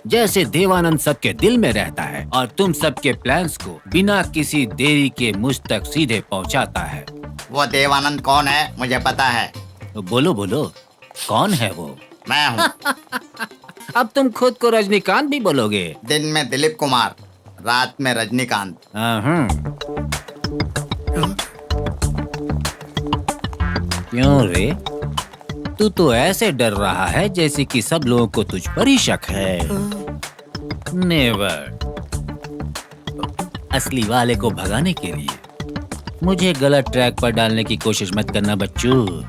जैसे देवानंद सबके दिल में रहता है और तुम सबके प्लान्स को बिना किसी देरी के मुझ तक सीधे पहुंचाता है। वो देवानंद कौन है मुझे पता है। तो बोलो बोलो, कौन है वो? मैं हूँ। अब तुम खुद को रजनीकांत भी बोलोगे? दिन में दिलीप कुमार, रात में रजनीकांत। क्यों रे, तू तो ऐसे डर रहा है जैसे कि सब लोगों को तुझ पर ही शक है। नेवर। असली वाले को भगाने के लिए मुझे गलत ट्रैक पर डालने की कोशिश मत करना बच्चू,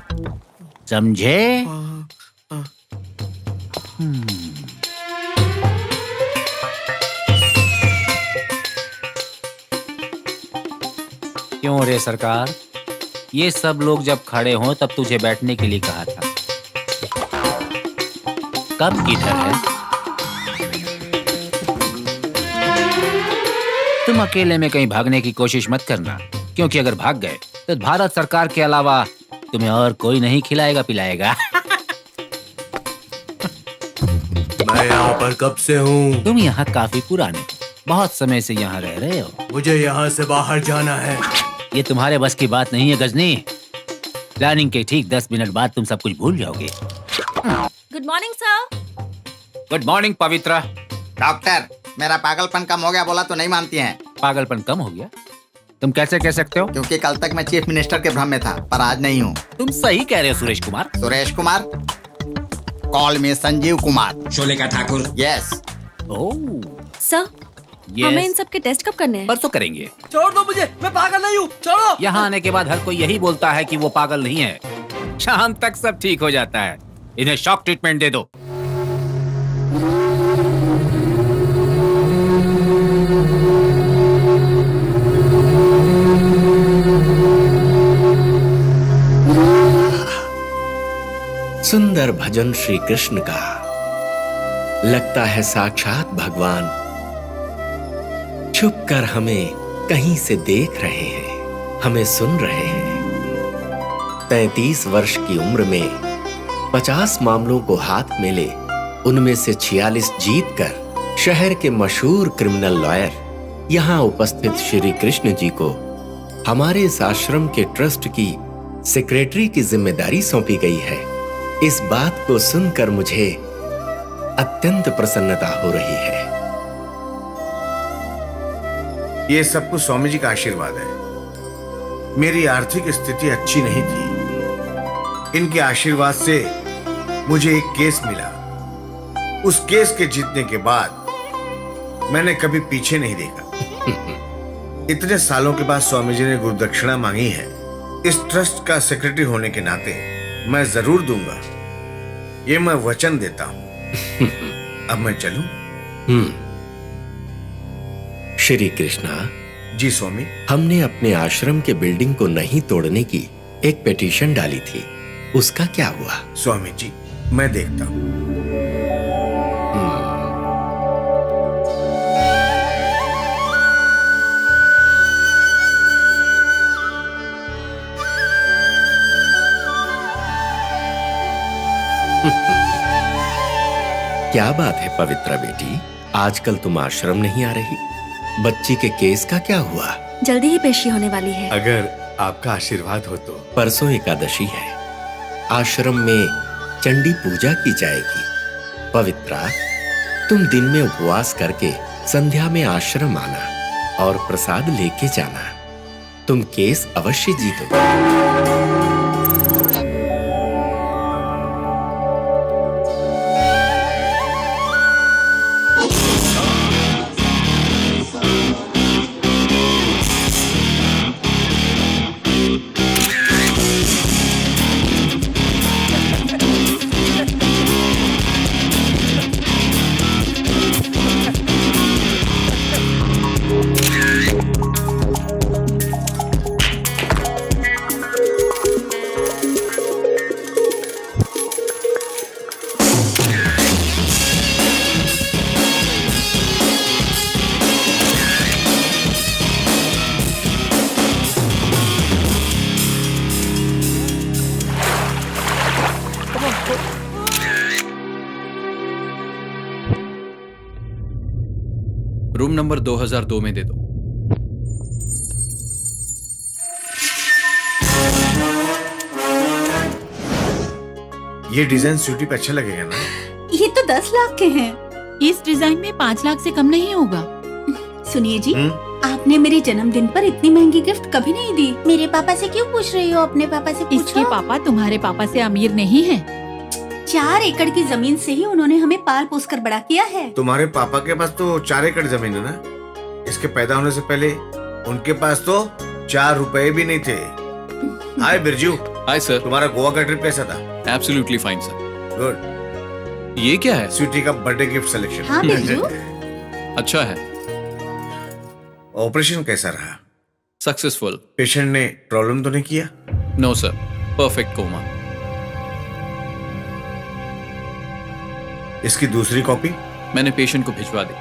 समझे? क्यों रे सरकार, ये सब लोग जब खड़े हों तब तुझे बैठने के लिए कहा था। कब किधर है? तुम अकेले में कहीं भागने की कोशिश मत करना, क्योंकि अगर भाग गए तो भारत सरकार के अलावा तुम्हें और कोई नहीं खिलाएगा पिलाएगा। मैं यहाँ पर कब से हूँ? तुम यहाँ काफी पुराने, बहुत समय से यहाँ रह रहे हो। मुझे यहाँ से बाहर जाना है। ये तुम्हारे बस की बात नहीं है गजनी। प्लानिंग के ठीक 10 मिनट बाद तुम सब कुछ भूल जाओगे। Good morning sir. Good morning Pavitra. Doctor, मेरा पागलपन कम हो गया बोला तो नहीं मानती हैं। पागलपन कम हो गया? तुम कैसे कह सकते हो? क्योंकि कल तक मैं चीफ मिनिस्टर के भ्रम में था, पर आज नहीं हूँ। तुम सही कह रहे हो सुरेश कुमार। सुरेश कुमार? Call me Sanjeev Kumar. शोले का ठाकुर। यस। ओह सर, हमें इन सब के टेस्ट कब करने हैं? परसों करेंगे। छोड़ दो मुझे, मैं पागल नहीं हूँ, छोड़ो। यहाँ आने के बाद हर कोई यही बोलता है कि वो पागल नहीं है। शाम तक सब ठीक हो जाता है। इन्हें शॉक ट्रीटमेंट दे दो। सुंदर भजन श्री कृष्ण का, लगता है साक्षात भगवान छुप कर हमें कहीं से देख रहे हैं, हमें सुन रहे हैं। 33 वर्ष की उम्र में 50 मामलों को हाथ में ले उनमें से 46 जीतकर शहर के मशहूर क्रिमिनल लॉयर यहाँ उपस्थित श्री कृष्ण जी को हमारे इस आश्रम के ट्रस्ट की सेक्रेटरी की जिम्मेदारी सौंपी गई है। इस बात को सुनकर मुझे अत्यंत प्रसन्नता हो रही है। ये सब कुछ स्वामी जी का आशीर्वाद है। मेरी आर्थिक स्थिति अच्छी नहीं थी। इनके आशीर्वाद से मुझे एक केस मिला। उस केस के जीतने के बाद मैंने कभी पीछे नहीं देखा। इतने सालों के बाद स्वामी जी ने गुरुदक्षिणा मांगी है। इस ट्रस्ट का सेक्रेटरी होने के नाते मैं जरूर दूंगा, ये मैं वचन देता हूं। अब मैं चलूं? श्री कृष्णा जी स्वामी। हमने अपने आश्रम के बिल्डिंग को नहीं तोड़ने की एक पिटीशन डाली थी, उसका क्या हुआ? स्वामी जी, मैं देखता हूं। क्या बात है पवित्रा बेटी, आजकल तुम आश्रम नहीं आ रही? बच्ची के केस का क्या हुआ? जल्दी ही पेशी होने वाली है। अगर आपका आशीर्वाद हो तो। परसों एकादशी है, आश्रम में चंडी पूजा की जाएगी। पवित्रा, तुम दिन में उपवास करके संध्या में आश्रम आना और प्रसाद लेके जाना। तुम केस अवश्य जीतोगे। रूम नंबर 2002 में दे दो। ये डिजाइन स्वीटी पे अच्छा लगेगा ना? ये तो 10 लाख के हैं। इस डिजाइन में 5 लाख से कम नहीं होगा। सुनिए जी, आपने मेरे जन्मदिन पर इतनी महंगी गिफ्ट कभी नहीं दी। मेरे पापा से क्यों पूछ रही हो? अपने पापा से पूछो। इसके पापा तुम्हारे पापा से अमीर नहीं हैं। 4 एकड़ की जमीन से ही उन्होंने हमें पाल पोस कर बड़ा किया है। तुम्हारे पापा के पास तो 4 एकड़ जमीन है ना? इसके पैदा होने से पहले उनके पास तो 4 रुपए भी नहीं थे। हाय बिरजू। Hi sir. तुम्हारा गोवा का ट्रिप कैसा था? Absolutely fine sir. गुड। ये क्या है? स्वीटी का बर्थडे गिफ्ट सिलेक्शन। हाँ बिरजू। अच्छा है। ऑपरेशन कैसा रहा? सक्सेसफुल। पेशेंट ने प्रॉब्लम तो नहीं किया? No sir, perfect comma. इसकी दूसरी कॉपी मैंने पेशेंट को भिजवा दी।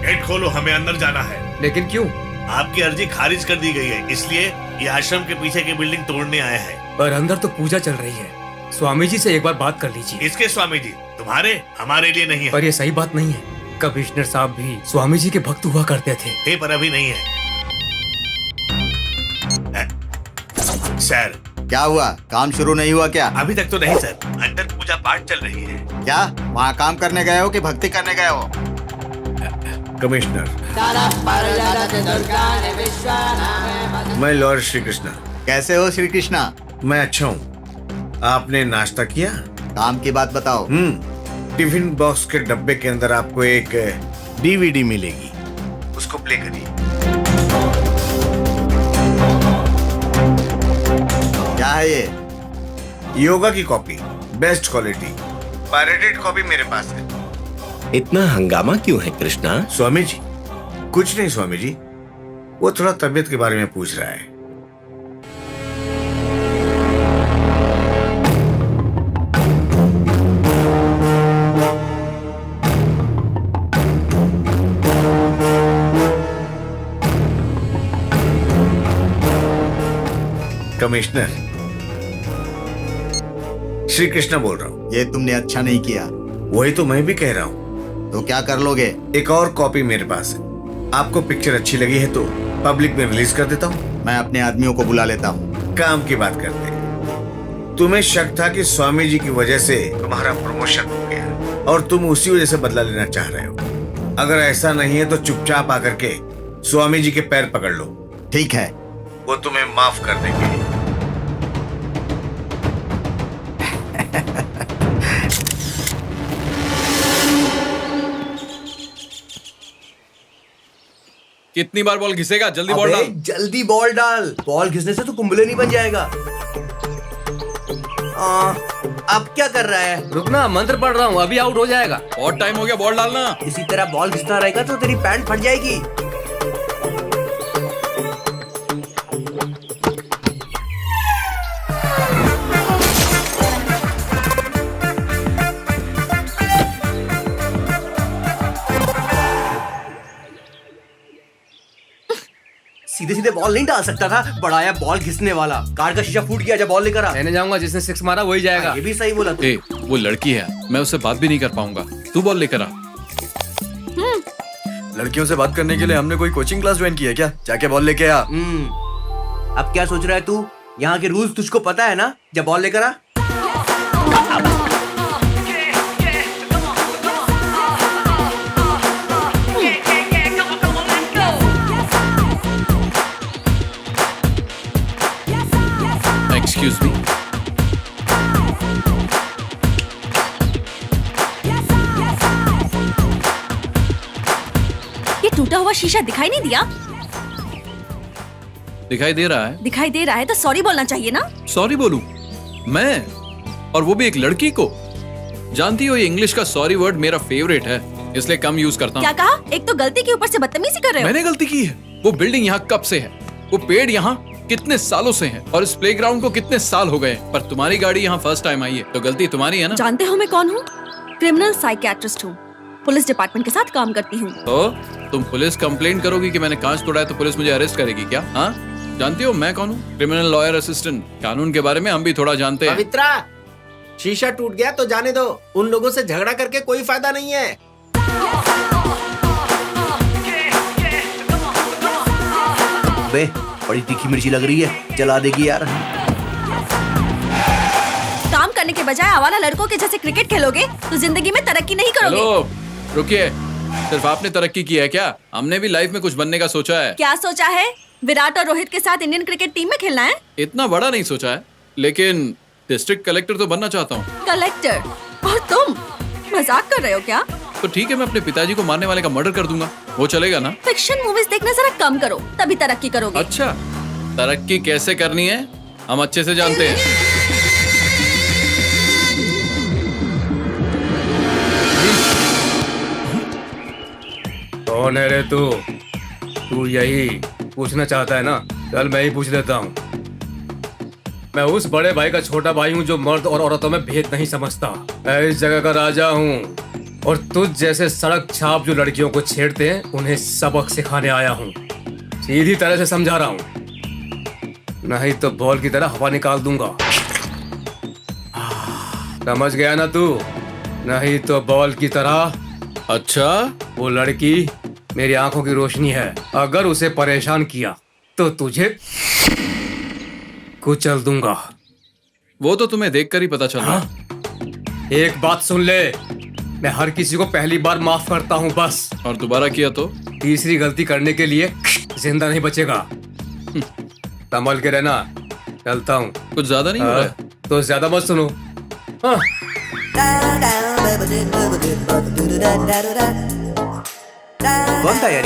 गेट खोलो, हमें अंदर जाना है। लेकिन क्यों? आपकी अर्जी खारिज कर दी गई है, इसलिए ये आश्रम के पीछे की बिल्डिंग तोड़ने आए हैं। पर अंदर तो पूजा चल रही है। स्वामी जी से एक बार बात कर लीजिए। इसके स्वामी जी? तुम्हारे? हमारे लिए नहीं है। पर ये सही बात नहीं है। कमिश्नर साहब भी स्वामी जी के भक्त हुआ करते थे। पर अभी नहीं है। सर, क्या हुआ? काम शुरू नहीं हुआ क्या? अभी तक तो नहीं सर, अंदर पूजा पाठ चल रही है। क्या वहाँ काम करने गए हो कि भक्ति करने गए हो? कमिश्नर, मैं लॉर्ड श्री कृष्णा। कैसे हो श्री कृष्णा? मैं अच्छा हूँ। आपने नाश्ता किया? काम की बात बताओ। टिफिन बॉक्स के डब्बे के अंदर आपको एक डीवीडी मिलेगी, उसको प्ले करिए। क्या है ये? योगा की copy, best quality. Pirated copy मेरे पास है। इतना हंगामा क्यों है कृष्णा? स्वामी जी, कुछ नहीं स्वामी जी, वो थोड़ा तबीयत के बारे में पूछ रहा है। कमिश्नर, श्री कृष्णा बोल रहा हूँ। ये तुमने अच्छा नहीं किया। वही तो मैं भी कह रहा हूँ। तो क्या कर लोगे? एक और कॉपी मेरे पास है। आपको पिक्चर अच्छी लगी है तो पब्लिक में रिलीज कर देता हूँ। मैं अपने आदमियों को बुला लेता हूँ। काम की बात करते हैं। तुम्हें शक था कि स्वामी जी की वजह से तुम्हारा प्रमोशन हो गया और तुम उसी वजह से बदला लेना चाह रहे हो। अगर ऐसा नहीं है तो चुपचाप आकर के स्वामी जी के पैर पकड़ लो। ठीक है, वो तुम्हें माफ कर देंगे। कितनी बार बॉल घिसेगा? जल्दी बॉल डाल। जल्दी बॉल डाल। बॉल घिसने से तो कुंबले नहीं बन जाएगा। अब क्या कर रहा है? रुकना, मंत्र पढ़ रहा हूँ, अभी आउट हो जाएगा। बहुत टाइम हो गया, बॉल डालना। इसी तरह बॉल घिसता रहेगा तो तेरी पैंट फट जाएगी। सीधे सीधे बॉल नहीं डाल सकता था, बढ़ाया बॉल घिसने वाला। कार का शीशा फूट गया, जब बॉल लेकर आ। मैंने जाऊंगा, जिसने 6 मारा वही जाएगा। ये भी सही बोला तू। वो लड़की है, मैं उससे बात भी नहीं कर पाऊंगा। तू बॉल लेकर आ। लड़कियों से बात करने के लिए हमने कोई कोचिंग क्लास ज्वाइन किया क्या? जाके बॉल लेके आ। अब क्या सोच रहा है तू? यहाँ के रूल्स तुझको पता है ना? जब बॉल लेकर आ। Excuse me. ये टूटा हुआ शीशा दिखाई नहीं दिया? दिखाई दे रहा है। दिखाई दे रहा है तो सॉरी बोलना चाहिए ना? सॉरी बोलूं मैं? और वो भी एक लड़की को? जानती हो ये इंग्लिश का सॉरी वर्ड मेरा फेवरेट है, इसलिए कम यूज करता हूँ। क्या कहा? एक तो गलती के ऊपर से बदतमीजी कर रहे हो। मैंने गलती की है? वो बिल्डिंग यहाँ कब से है? वो पेड़ यहाँ कितने सालों से हैं? और इस प्लेग्राउंड को कितने साल हो गए? पर तुम्हारी गाड़ी यहाँ फर्स्ट टाइम आई है, तो गलती तुम्हारी है ना? जानते हो मैं कौन हूँ? क्रिमिनल साइकियाट्रिस्ट हूँ, पुलिस डिपार्टमेंट के साथ काम करती हूँ। तो तुम पुलिस कंप्लेंट करोगी कि मैंने कांच तोड़ा है तो पुलिस मुझे अरेस्ट करेगी क्या? हाँ, जानती हो मैं कौन हूँ? Criminal lawyer assistant. कानून के बारे में हम भी थोड़ा जानते हैं। पवित्रा, शीशा टूट गया तो जाने दो, उन लोगों से झगड़ा करके कोई फायदा नहीं है। बे बड़ी तीखी मिर्ची लग रही है, जला देगी यार। काम करने के बजाय आवारा लड़कों के जैसे क्रिकेट खेलोगे तो जिंदगी में तरक्की नहीं करोगे। हेलो, रुकिए। सिर्फ आपने तरक्की की है क्या? हमने भी लाइफ में कुछ बनने का सोचा है। क्या सोचा है? विराट और रोहित के साथ इंडियन क्रिकेट टीम में खेलना है? इतना बड़ा नहीं सोचा है, लेकिन डिस्ट्रिक्ट कलेक्टर तो बनना चाहता हूँ। कलेक्टर? और तुम मजाक कर रहे हो क्या? तो ठीक है, मैं अपने पिताजी को मारने वाले का मर्डर कर दूंगा, वो चलेगा ना? फिक्शन मूवीज देखना जरा कम करो, तभी तरक्की करोगे। अच्छा, तरक्की कैसे करनी है हम अच्छे से जानते हैं। कौन है रे तू? तू यही पूछना चाहता है ना? चल मैं ही पूछ लेता हूँ। मैं उस बड़े भाई का छोटा भाई हूँ जो मर्द और औरतों में भेद नहीं समझता। मैं इस जगह का राजा हूँ और तुझ जैसे सड़क छाप जो लड़कियों को छेड़ते हैं उन्हें सबक सिखाने आया हूँ। सीधी तरह से समझा रहा हूँ, नहीं तो बॉल की तरह हवा निकाल दूंगा। समझ गया ना तू? नहीं तो बॉल की तरह। अच्छा, वो लड़की मेरी आंखों की रोशनी है, अगर उसे परेशान किया तो तुझे कुचल दूंगा। वो तो तुम्हें देखकर ही पता चला। हाँ? एक बात सुन ले, मैं हर किसी को पहली बार माफ करता हूँ बस। और दोबारा किया तो? तीसरी गलती करने के लिए जिंदा नहीं बचेगा। संभल के रहना, चलता हूँ। कुछ ज्यादा नहीं हो रहा है? तो ज्यादा मत सुनो। हाँ। कौन था यार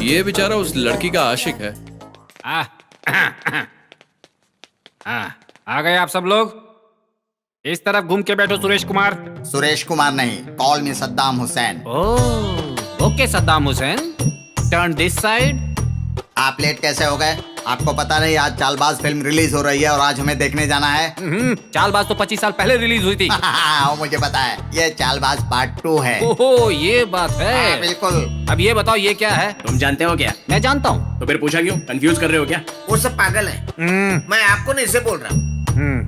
ये बेचारा उस लड़की का आशिक है। आ गए आप सब लोग? इस तरफ घूम के बैठो सुरेश कुमार। सुरेश कुमार नहीं, call me Saddam Hussain. Okay Saddam Hussain, turn this side. आप लेट कैसे हो गए? आपको पता नहीं आज चालबाज फिल्म रिलीज हो रही है और आज हमें देखने जाना है। चालबाज तो 25 साल पहले रिलीज हुई थी। वो मुझे पता है, ये चालबाज पार्ट 2 है। ओहो, ये बात है। बिल्कुल। अब ये बताओ ये क्या है? तुम जानते हो क्या? मैं जानता हूँ। तो फिर पूछा क्यों? कंफ्यूज कर रहे हो क्या? वो सब पागल है। मैं आपको नहीं से बोल रहा हूँ।